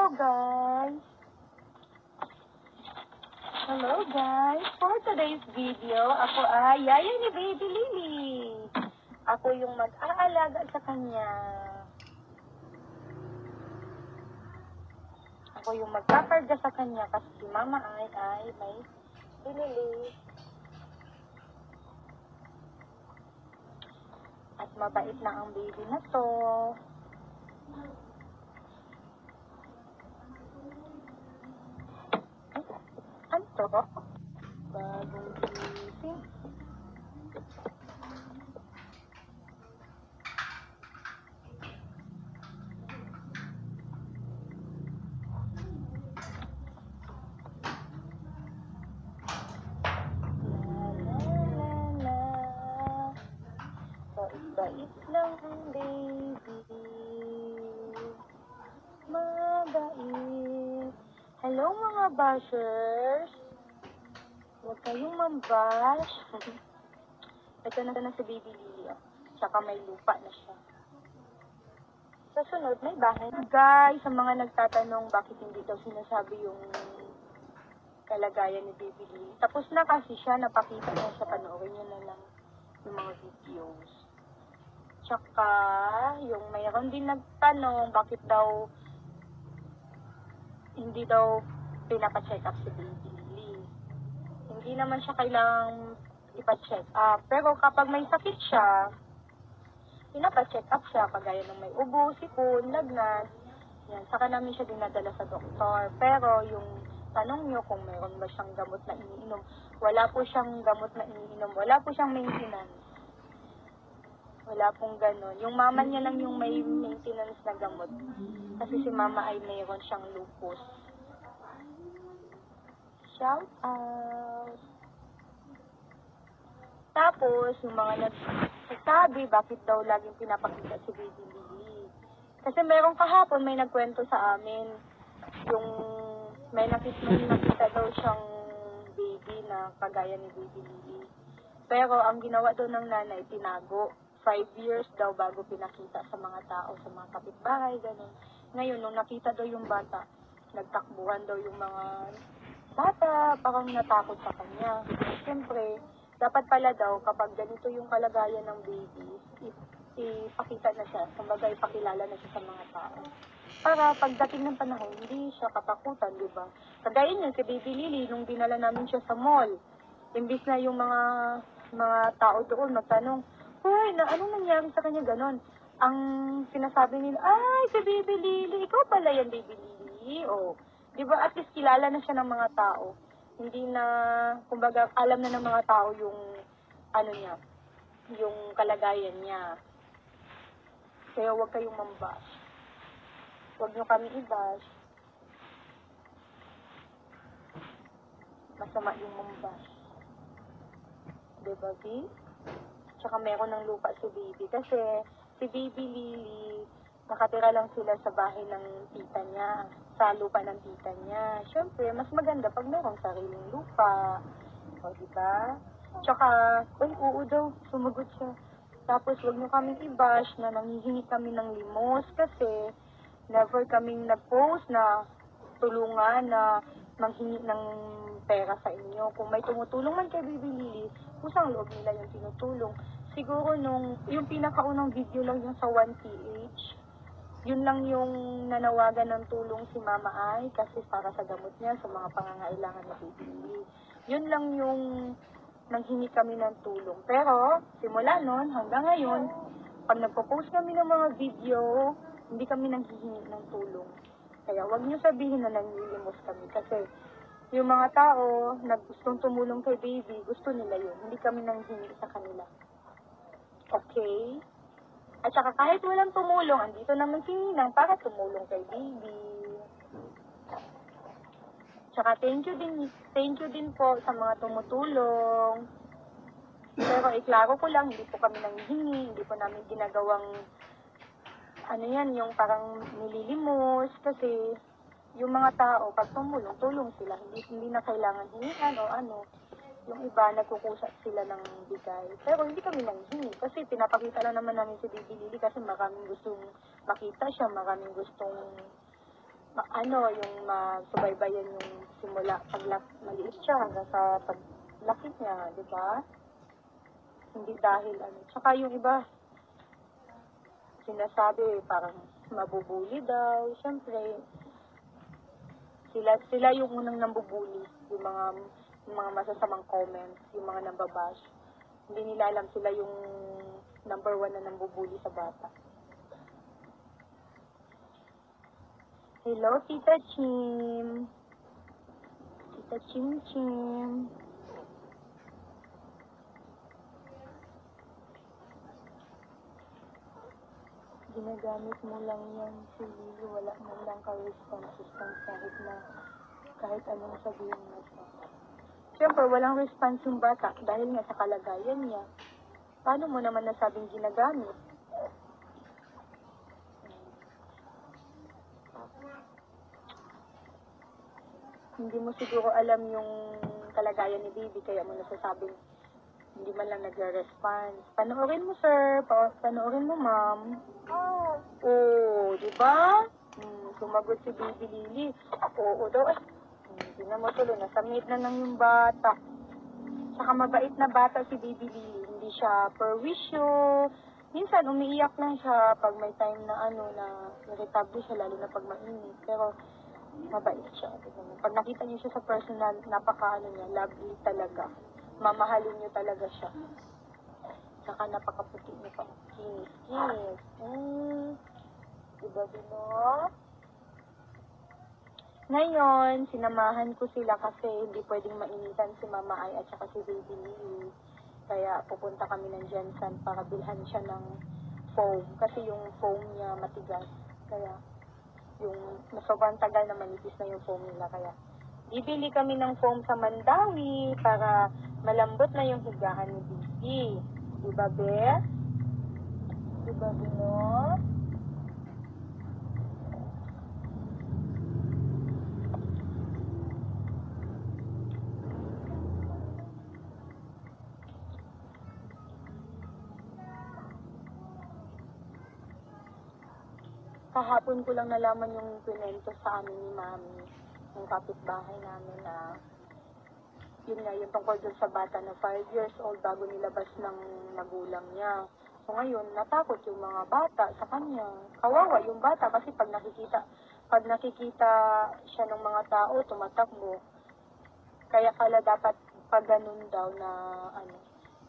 Hello guys! Hello guys! For today's video, ako ay yaya ni Baby Lily. Ako yung mag-aalaga sa kanya. Ako yung magpaparga sa kanya kasi si Mama ay may binili. At mabait na ang baby na to. Ano to? Bagong gising. Bait lang ang baby. Mabait. Hello mga bashers. Huwag kayong mambash. Ito na si Baby Lily. Tsaka may lupa na siya. Sa sunod, may bahay. Guys, sa mga nagtatanong bakit hindi daw sinasabi yung kalagayan ni Baby Lily. Tapos na kasi siya, napakita na siya, panoorin nyo na lang yung mga videos. Tsaka, yung mayroon din nagtanong bakit daw hindi daw pinapacheck up si Baby Lily. Hindi naman siya kailangang ipa-check up. Pero kapag may sakit siya, pinapacheck up siya, kagaya ng may ubo, sipon, lagnat. Yan, saka namin siya dinadala sa doktor. Pero yung tanong nyo kung mayroon ba siyang gamot na iniinom, wala po siyang gamot na iniinom, wala po siyang maintenance. Wala pong ganon. Yung mama niya lang yung may maintenance na gamot. Kasi si mama ay mayroon siyang lupus. Shout out! Tapos, yung mga nagsasabi, bakit daw laging pinapakita si Baby Lily. Kasi merong kahapon, may nagkwento sa amin, yung may nakita daw siyang baby na kagaya ni Baby Lily. Pero, ang ginawa daw ng nanay, tinago. 5 years daw bago pinakita sa mga tao, sa mga kapitbahay, gano'n. Ngayon, nung nakita daw yung bata, nagtakbuhan daw yung mga bata, parang natakot sa kanya. Siyempre, dapat pala daw, kapag ganito yung kalagayan ng baby, ipakita na siya, kumbaga ipakilala na siya sa mga tao. Para pagdating ng panahon, hindi siya katakutan, di ba? Kagaya niya, si Baby Lily, nung dinala namin siya sa mall, imbis na yung mga tao doon magtanong, "Hoy, anong nangyari sa kanya ganon?" Ang sinasabi nila, "Ay, si Baby Lily, ikaw pala yan, Baby Lily." O, di ba, at least kilala na siya ng mga tao. Hindi na, kumbaga, alam na ng mga tao yung, ano niya, yung kalagayan niya. Kaya huwag kayong mambash. Huwag nyo kami i-bash. Masama yung mambash. Diba, B? Tsaka meron ng lupa si Baby. Kasi si Baby Lily, nakatira lang sila sa bahay ng tita niya, sa lupa ng tita niya. Siyempre, mas maganda pag merong sariling lupa. O, diba? Tsaka, oo daw, sumagot siya. Tapos, huwag nyo kaming i-bash na nanghihingi kami ng limos kasi never kaming nag-post na tulungan na manghingi ng pera sa inyo. Kung may tumutulong man kay Baby Lily, kusang loob nila yung tinutulong. Siguro yung pinakaunang video lang yung sa 1PH, yun lang yung nanawagan ng tulong si Mama Ay kasi para sa gamot niya, sa mga pangangailangan na Baby Lily. Yun lang yung nanghingi kami ng tulong. Pero, simula nun, hanggang ngayon, pag nagpo-post kami ng mga video, hindi kami nanghihingi ng tulong. Kaya wag niyo sabihin na nangilimos kami kasi yung mga tao na gustong tumulong kay Baby, gusto nila yun. Hindi kami nanghihingi sa kanila. Okay? At saka kahit walang tumulong, andito naman si Ninang para tumulong kay Baby. Tsaka thank you din po sa mga tumutulong. Pero iklaro ko lang, hindi po kami nanghihingi, hindi po namin ginagawang yung parang nililimos kasi yung mga tao, pag tumulong, tulong sila. Hindi na kailangan hingian o ano. Yung iba, nagkukusat sila ng bigay. Pero hindi kami nanghingi kasi pinapakita lang naman namin si Baby Lily kasi maraming gustong makita siya, maraming gustong yung masubaybayan yung simula maliit siya hanggang sa paglaki niya, di ba? Hindi dahil Tsaka yung iba, sinasabi parang mabubuli daw. Siyempre, sila yung unang nambubuli, yung mga masasamang comments, yung mga nambabash. Hindi nila alam sila yung number 1 na nambubuli sa bata. Hello, Tita Chim. Tita Chim Chim. Ginagamit mo lang yan si Lily, wala mo lang ka-responses kahit anong sabihin mo siya. Siyempre, walang response yung bata dahil nga sa kalagayan niya. Paano mo naman nasabing ginagamit? Hindi mo siguro alam yung kalagayan ni Baby, kaya mo nasasabing hindi man lang nagre-response. Panoorin mo, sir. Panoorin mo, ma'am. Oo, di ba? Sumagot si Baby Lily. Oo daw. Hindi na mo tuloy. Nasamit na lang yung bata. Saka mabait na bata si Baby Lily. Hindi siya perwisyo. Minsan, umiiyak lang siya pag may time na na irritable siya, lalo na pag mainit. Pero, mabait siya. Pag nakita niyo siya sa personal, niya, lovely talaga. Mamahalin niyo talaga siya. Saka napakaputi niyo pa. Kinis. Diba, Bino? Ngayon, sinamahan ko sila kasi hindi pwedeng mainitan si Mama Ay at saka si Baby Lily. Kaya pupunta kami ng Jensen para bilhan siya ng foam. Kasi yung foam niya matigas. Kaya yung sobrang tagal na manipis na yung foam nila. Kaya bibili kami ng foam sa Mandawi para malambot na yung higaan ni Baby. Diba, Be? Diba, Bino? Kahapon ko lang nalaman yung pinento sa amin ni Mami, yung kapitbahay namin na yun nga, yung tungkol dun sa bata na 5 years old bago nilabas ng magulang niya. So ngayon, natakot yung mga bata sa kanya. Kawawa yung bata kasi pag nakikita siya ng mga tao, tumatakbo. Kaya pala dapat pag ganun daw na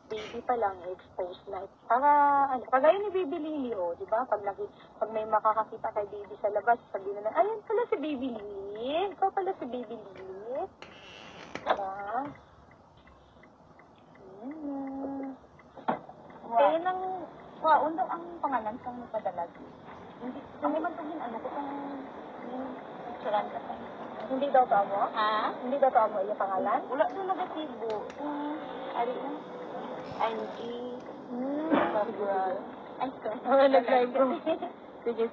baby pa lang exposed na. Para kagaya ni Baby Lily, di ba? Pag may makakakita kay baby sa labas, sabihin na, ayun pala si Baby Lily. Ikaw pala si Baby Lily. Diba? Kaya nang waon daw ang pangalan sa mga padalag. Hindi man itong anak ko itong picturean ka tayo. Hindi daw to mo? Ha? Hindi daw to mo yung pangalan? Wala doon nagatibo. Ari na. Angie. Girl. Ay, sorry. Nag-live ko. Sige,